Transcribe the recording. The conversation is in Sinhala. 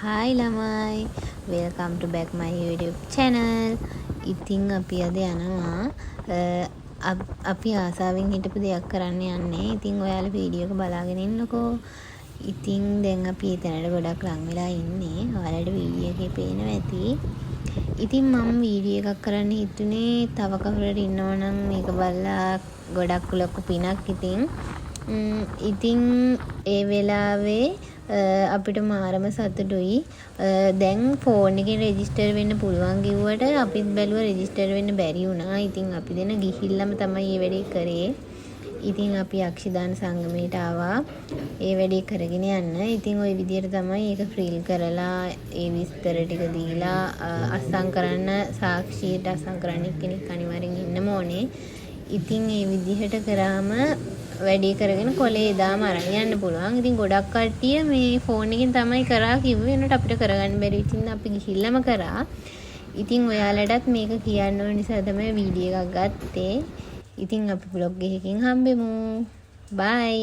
Hi ළමයි, welcome to back my YouTube channel. ඉතින් අපි අද යනවා අපි ආසාවෙන් හිටපු දෙයක් කරන්න යන්නේ. ඉතින් ඔයාලා වීඩියෝ එක බලාගෙන ඉන්නකෝ. ඉතින් දැන් අපි එතනට ගොඩක් ලං වෙලා ඉන්නේ. ඔයාලට වීඩියෝ එකේ පේනවා ඇති. ඉතින් මම වීඩියෝ එකක් කරන්න හිතුනේ තව කවුරුහරි ඉන්නවනම් මේක බලලා ගොඩක් ලොකු පිනක් ඉතින් ඒ වෙලාවේ අපිට මාරම සතුටුයි. දැන් ෆෝන් එකෙන් රෙජිස්ටර් වෙන්න පුළුවන් කිව්වට අපිත් බැලුවා රෙජිස්ටර් වෙන්න බැරි වුණා. ඉතින් අපි දෙන ගිහිල්ලාම තමයි මේ වැඩේ කරේ. ඉතින් අපි අක්ෂිදාන සංගමයට ආවා ඒ වැඩේ කරගෙන යන්න. ඉතින් ওই විදියට තමයි ඒක ෆ්‍රීල් කරලා ඒ විස්තර ටික දීලා අස්සම් කරන්න සාක්ෂියට අස්සම් කරන්න කෙනෙක් අනිවාර්යෙන් ඉන්නම ඕනේ. ඉතින් ඒ විදිහට කරාම වැඩේ කරගෙන කොලේ එදාම අරන් යන්න පුළුවන්. ඉතින් ගොඩක් කට්ටිය මේ ෆෝන් එකෙන් තමයි කරා කිව්වේ. ඒනට අපිට කරගන්න බැරි ඉතින් අපි ගිහිල්ලාම කරා. ඉතින් ඔයාලටත් මේක කියන්න ඕන නිසා තමයි වීඩියෝ එකක් ගත්තේ. ඉතින් අපි බ්ලොග් එකකින් හම්බෙමු. බයි.